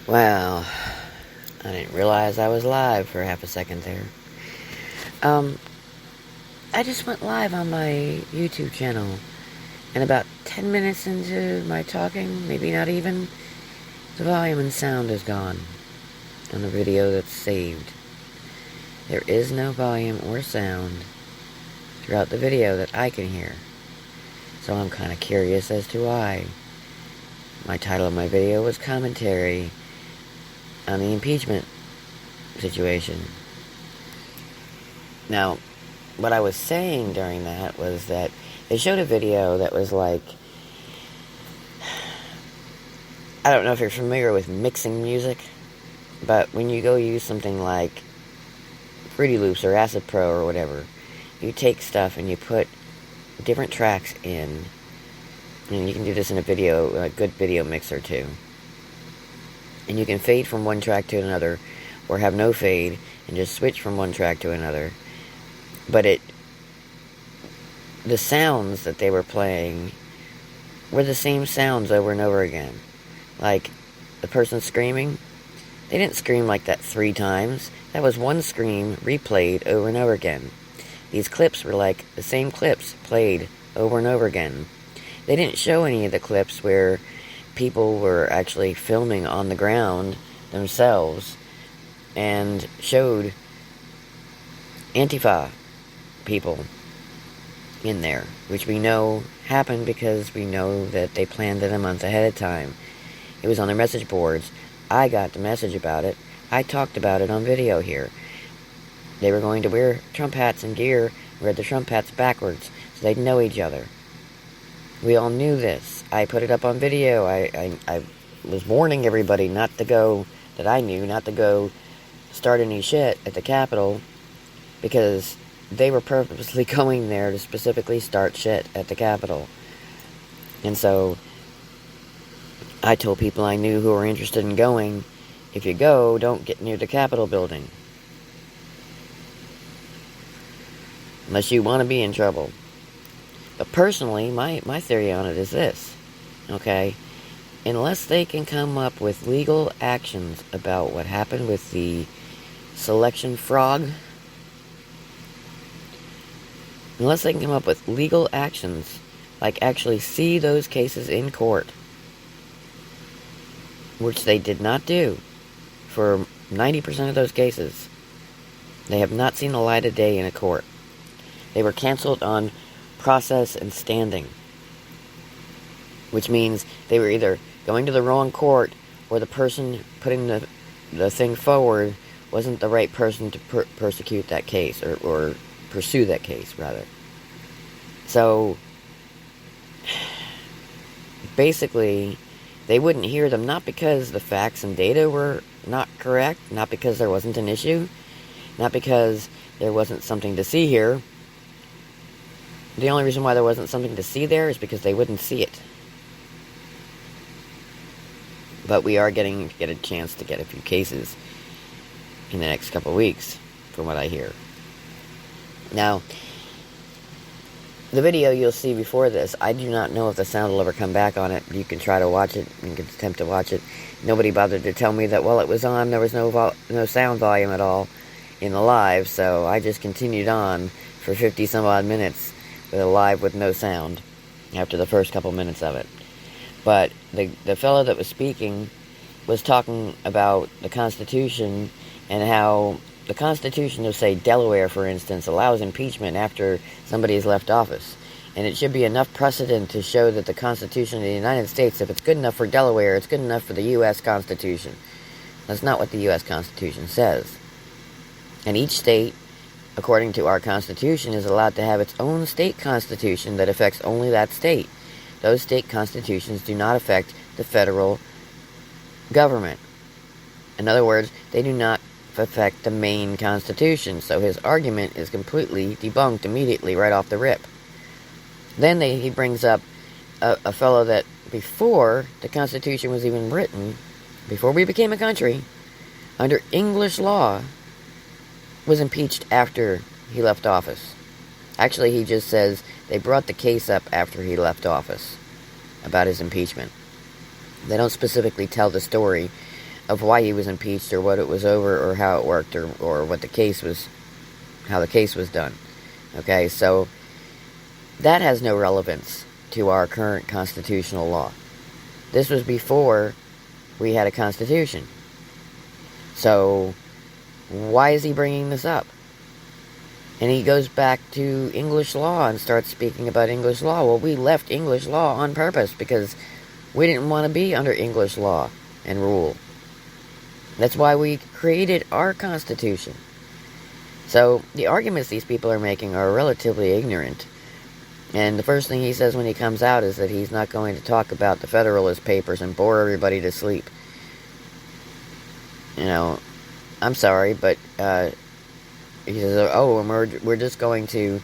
Well, I didn't realize I was live for half a second there. I just went live on my YouTube channel, and about 10 minutes into my talking, maybe not even, the volume and sound is gone on the video that's saved. There is no volume or sound throughout the video that I can hear. So I'm kind of curious as to why. My title of my video was Commentary on the Impeachment situation. Now, what I was saying during that was that they showed a video that was like, I don't know if you're familiar with mixing music, but when you go use something like Fruity Loops or Acid Pro or whatever, you take stuff and you put different tracks in, and you can do this in a good video mixer too. And you can fade from one track to another, or have no fade, and just switch from one track to another. But the sounds that they were playing were the same sounds over and over again. Like, the person screaming, they didn't scream like that 3 times. That was one scream replayed over and over again. These clips were like the same clips played over and over again. They didn't show any of the clips where people were actually filming on the ground themselves and showed Antifa people in there, which we know happened because we know that they planned it a month ahead of time. It was on their message boards. I got the message about it. I talked about it on video here. They were going to wear Trump hats and gear, wear the Trump hats backwards, so they'd know each other. We all knew this. I put it up on video. I was warning everybody not to go start any shit at the Capitol, because they were purposely going there to specifically start shit at the Capitol. And so I told people I knew who were interested in going, if you go, don't get near the Capitol building, unless you want to be in trouble. But personally, my theory on it is this, okay? Unless they can come up with legal actions about what happened with the selection fraud, unless they can come up with legal actions, like actually see those cases in court, which they did not do for 90% of those cases. They have not seen the light of day in a court. They were canceled on process and standing, which means they were either going to the wrong court, or the person putting the thing forward wasn't the right person to persecute that case, or pursue that case, rather. So, basically, they wouldn't hear them, not because the facts and data were not correct, not because there wasn't an issue, not because there wasn't something to see here. The only reason why there wasn't something to see there is because they wouldn't see it. But we are get a chance to get a few cases in the next couple of weeks, from what I hear. Now, the video you'll see before this, I do not know if the sound will ever come back on it. You can try to watch it. You can attempt to watch it. Nobody bothered to tell me that while it was on, there was no sound volume at all in the live, so I just continued on for 50 some odd minutes with a live with no sound after the first couple minutes of it. But the fellow that was speaking was talking about the Constitution, and how the Constitution of, say, Delaware, for instance, allows impeachment after somebody has left office. And it should be enough precedent to show that the Constitution of the United States, if it's good enough for Delaware, it's good enough for the U.S. Constitution. That's not what the U.S. Constitution says. And each state, according to our Constitution, is allowed to have its own state constitution that affects only that state. Those state constitutions do not affect the federal government. In other words, they do not affect the main constitution. So his argument is completely debunked immediately right off the rip. Then he brings up a fellow that before the Constitution was even written, before we became a country, under English law, was impeached after he left office. Actually, he just says they brought the case up after he left office about his impeachment. They don't specifically tell the story of why he was impeached, or what it was over, or how it worked, or what the case was, how the case was done. Okay, so that has no relevance to our current constitutional law. This was before we had a constitution. So why is he bringing this up? And he goes back to English law and starts speaking about English law. Well, we left English law on purpose because we didn't want to be under English law and rule. That's why we created our Constitution. So the arguments these people are making are relatively ignorant. And the first thing he says when he comes out is that he's not going to talk about the Federalist Papers and bore everybody to sleep. You know, I'm sorry, but he says, oh, and we're just going to,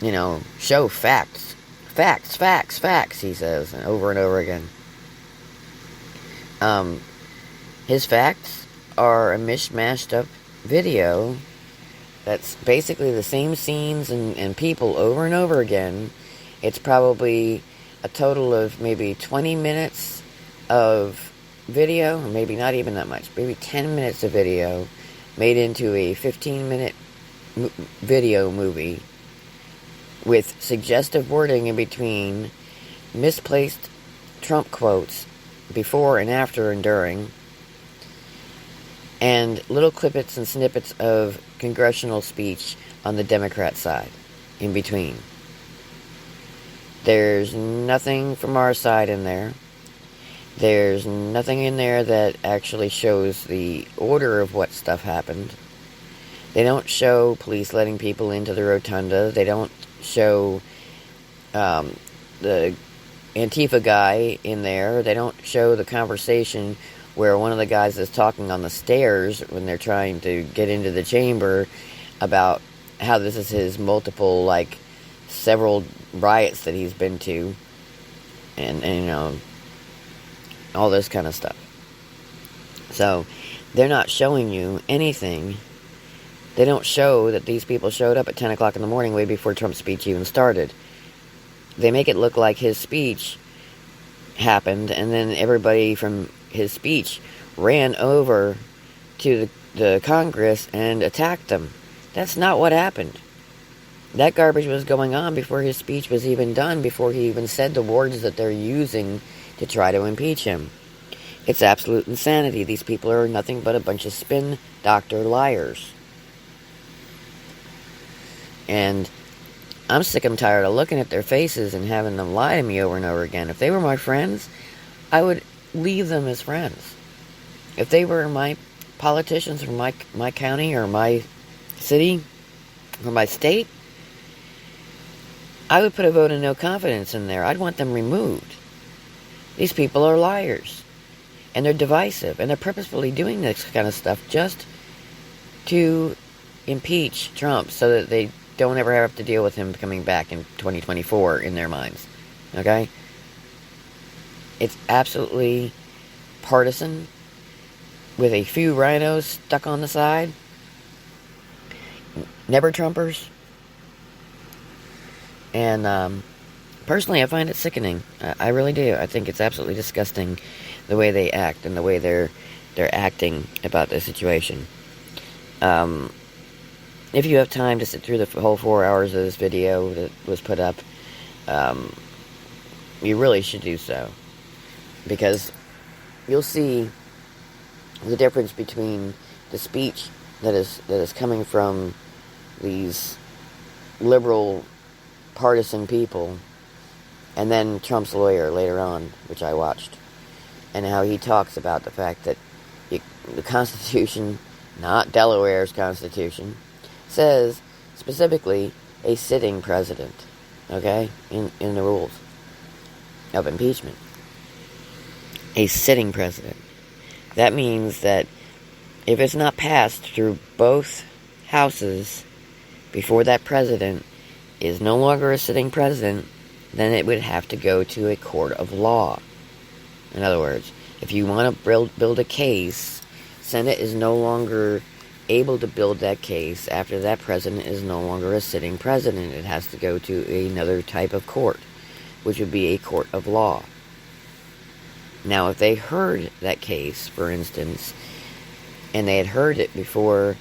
you know, show facts. Facts, facts, facts, he says, over and over again. His facts are a mishmashed up video that's basically the same scenes and people over and over again. It's probably a total of maybe 20 minutes of video, or maybe not even that much, maybe 10 minutes of video made into a 15-minute video movie with suggestive wording in between, misplaced Trump quotes before and after and during, and little clippets and snippets of congressional speech on the Democrat side in between. There's nothing from our side in there. There's nothing in there that actually shows the order of what stuff happened. They don't show police letting people into the rotunda. They don't show the Antifa guy in there. They don't show the conversation where one of the guys is talking on the stairs when they're trying to get into the chamber about how this is his multiple, like, several riots that he's been to, and you know, all this kind of stuff. So they're not showing you anything. They don't show that these people showed up at 10 o'clock in the morning way before Trump's speech even started. They make it look like his speech happened, and then everybody from his speech ran over to the Congress and attacked them. That's not what happened. That garbage was going on before his speech was even done, before he even said the words that they're using to try to impeach him. It's absolute insanity. These people are nothing but a bunch of spin doctor liars. And I'm sick and tired of looking at their faces and having them lie to me over and over again. If they were my friends, I would leave them as friends. If they were my politicians from my county or my city or my state, I would put a vote of no confidence in there. I'd want them removed. These people are liars. And they're divisive. And they're purposefully doing this kind of stuff just to impeach Trump so that they don't ever have to deal with him coming back in 2024 in their minds. Okay? It's absolutely partisan with a few rhinos stuck on the side. Never Trumpers. And personally, I find it sickening. I really do. I think it's absolutely disgusting the way they act and the way they're acting about the situation. If you have time to sit through the whole 4 hours of this video that was put up, you really should do so. Because you'll see the difference between the speech that is coming from these liberal partisan people and then Trump's lawyer later on, which I watched, and how he talks about the fact that the Constitution, not Delaware's Constitution, says specifically a sitting president, okay, in the rules of impeachment. A sitting president. That means that if it's not passed through both houses before that president is no longer a sitting president, then it would have to go to a court of law. In other words, if you want to build a case, Senate is no longer able to build that case after that president is no longer a sitting president. It has to go to another type of court, which would be a court of law. Now, if they heard that case, for instance, and they had heard it before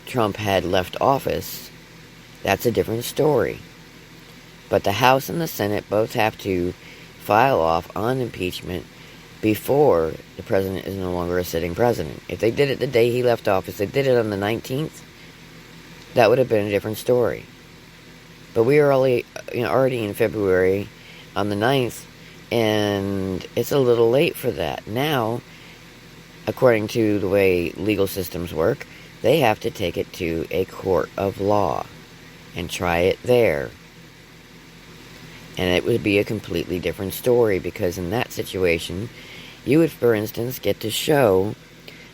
Trump had left office, that's a different story. But the House and the Senate both have to file off on impeachment before the president is no longer a sitting president. If they did it the day he left office, they did it on the 19th, that would have been a different story. But we are already in February on the 9th, and it's a little late for that. Now, according to the way legal systems work, they have to take it to a court of law and try it there. And it would be a completely different story, because in that situation, you would, for instance, get to show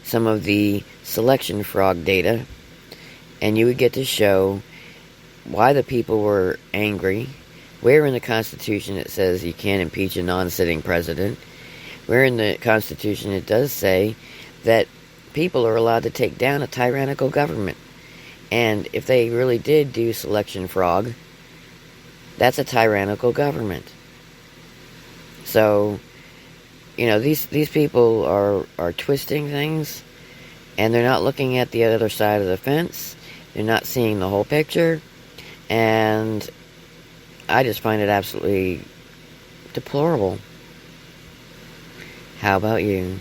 some of the selection fraud data, and you would get to show why the people were angry, where in the Constitution it says you can't impeach a non-sitting president, where in the Constitution it does say that people are allowed to take down a tyrannical government. And if they really did do selection fraud, that's a tyrannical government. So, these people are twisting things, and they're not looking at the other side of the fence. They're not seeing the whole picture, and I just find it absolutely deplorable. How about you?